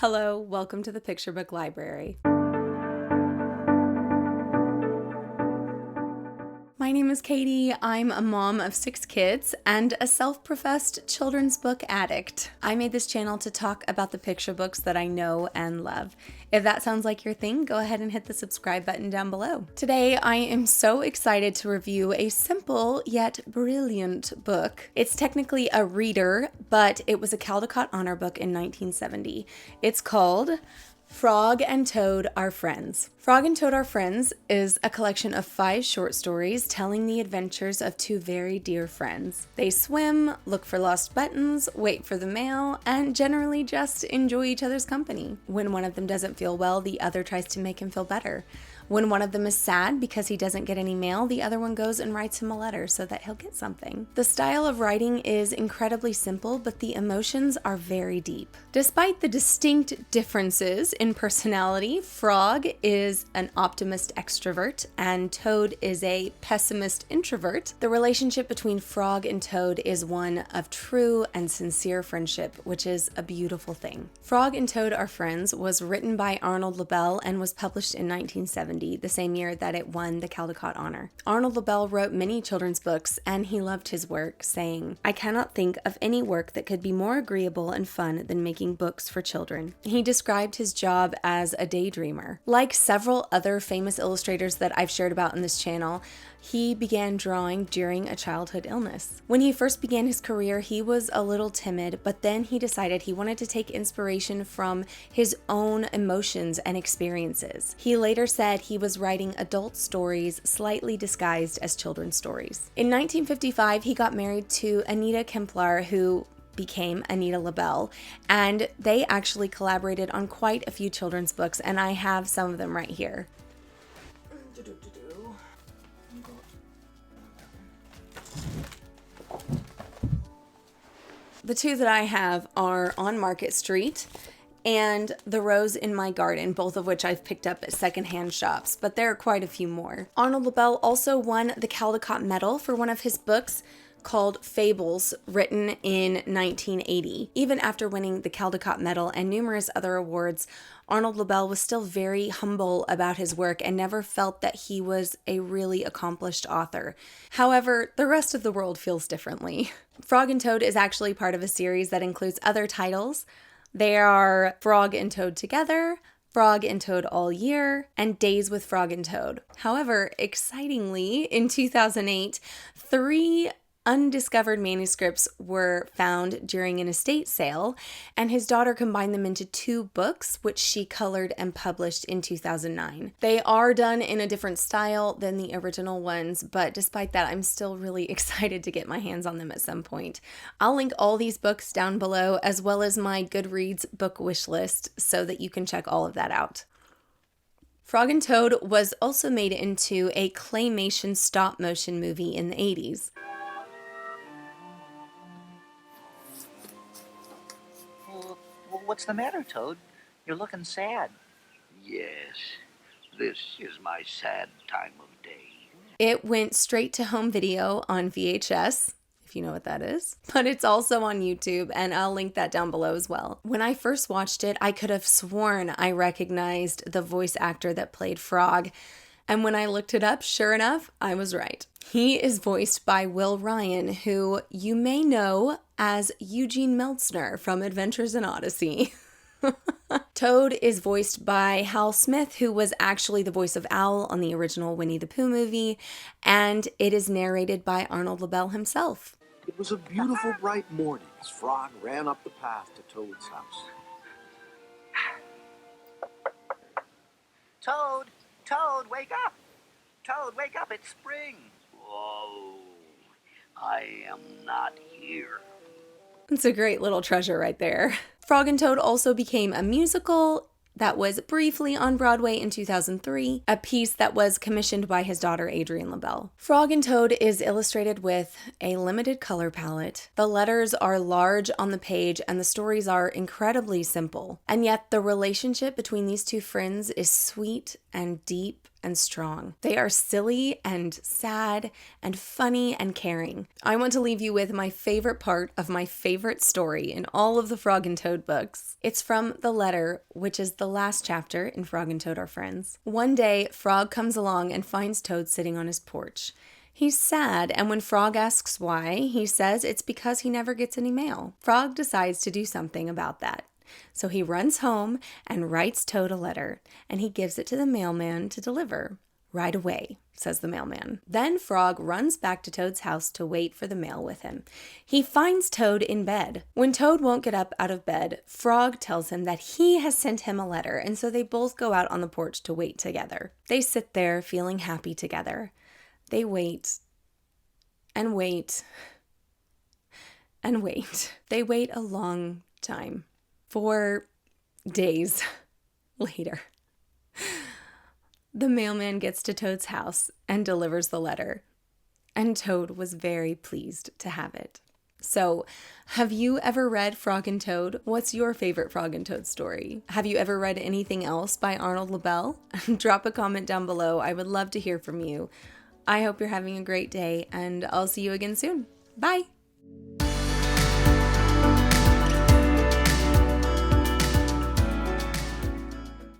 Hello, welcome to the Picture Book Library. My name is Katie. I'm a mom of 6 kids and a self-professed children's book addict. I made this channel to talk about the picture books that I know and love. If that sounds like your thing, go ahead and hit the subscribe button down below. Today, I am so excited to review a simple yet brilliant book. It's technically a reader, but it was a Caldecott Honor book in 1970. It's called Frog and Toad Are Friends. Frog and Toad Are Friends is a collection of 5 short stories telling the adventures of 2 very dear friends. They swim, look for lost buttons, wait for the mail, and generally just enjoy each other's company. When one of them doesn't feel well, the other tries to make him feel better. When one of them is sad because he doesn't get any mail, the other one goes and writes him a letter so that he'll get something. The style of writing is incredibly simple, but the emotions are very deep. Despite the distinct differences in personality, Frog is an optimist extrovert and Toad is a pessimist introvert. The relationship between Frog and Toad is one of true and sincere friendship, which is a beautiful thing. Frog and Toad Are Friends was written by Arnold Lobel and was published in 1970. The same year that it won the Caldecott Honor. Arnold Lobel wrote many children's books, and he loved his work, saying, "I cannot think of any work that could be more agreeable and fun than making books for children." He described his job as a daydreamer. Like several other famous illustrators that I've shared about in this channel, he began drawing during a childhood illness. When he first began his career, he was a little timid, but then he decided he wanted to take inspiration from his own emotions and experiences. He later said he was writing adult stories slightly disguised as children's stories. In 1955, he got married to Anita Kemplar, who became Anita Lobel, and they actually collaborated on quite a few children's books, and I have some of them right here. The 2 that I have are On Market Street and The Rose in My Garden, both of which I've picked up at secondhand shops, but there are quite a few more. Arnold Lobel also won the Caldecott Medal for one of his books called Fables, written in 1980. Even after winning the Caldecott Medal and numerous other awards, Arnold Lobel was still very humble about his work and never felt that he was a really accomplished author. However, the rest of the world feels differently. Frog and Toad is actually part of a series that includes other titles. They are Frog and Toad Together, Frog and Toad All Year, and Days with Frog and Toad. However, excitingly, in 2008, 3 undiscovered manuscripts were found during an estate sale, and his daughter combined them into 2 books, which she colored and published in 2009. They are done in a different style than the original ones, but despite that, I'm still really excited to get my hands on them at some point. I'll link all these books down below, as well as my Goodreads book wish list, so that you can check all of that out. Frog and Toad was also made into a claymation stop-motion movie in the 80s. What's the matter, Toad? You're looking sad. Yes, this is my sad time of day. It went straight to home video on VHS, if you know what that is, but it's also on YouTube, and I'll link that down below as well. When I first watched it, I could have sworn I recognized the voice actor that played Frog, and when I looked it up, sure enough, I was right. He is voiced by Will Ryan, who you may know as Eugene Meltzner from Adventures in Odyssey. Toad is voiced by Hal Smith, who was actually the voice of Owl on the original Winnie the Pooh movie, and it is narrated by Arnold Lobel himself. It was a beautiful, bright morning as Frog ran up the path to Toad's house. Toad! Toad, wake up! Toad, wake up, it's spring! Whoa, I am not here. It's a great little treasure right there. Frog and Toad also became a musical that was briefly on Broadway in 2003, a piece that was commissioned by his daughter Adrienne Lobel. Frog and Toad is illustrated with a limited color palette. The letters are large on the page and the stories are incredibly simple. And yet the relationship between these 2 friends is sweet and deep and strong. They are silly and sad and funny and caring. I want to leave you with my favorite part of my favorite story in all of the Frog and Toad books. It's from The Letter, which is the last chapter in Frog and Toad Are Friends. One day, Frog comes along and finds Toad sitting on his porch. He's sad, and when Frog asks why, he says it's because he never gets any mail. Frog decides to do something about that. So he runs home and writes Toad a letter, and he gives it to the mailman to deliver. Right away, says the mailman. Then Frog runs back to Toad's house to wait for the mail with him. He finds Toad in bed. When Toad won't get up out of bed, Frog tells him that he has sent him a letter, and so they both go out on the porch to wait together. They sit there feeling happy together. They wait and wait and wait. They wait a long time. 4 days later, the mailman gets to Toad's house and delivers the letter, and Toad was very pleased to have it. So, have you ever read Frog and Toad? What's your favorite Frog and Toad story? Have you ever read anything else by Arnold Lobel? Drop a comment down below. I would love to hear from you. I hope you're having a great day, and I'll see you again soon. Bye!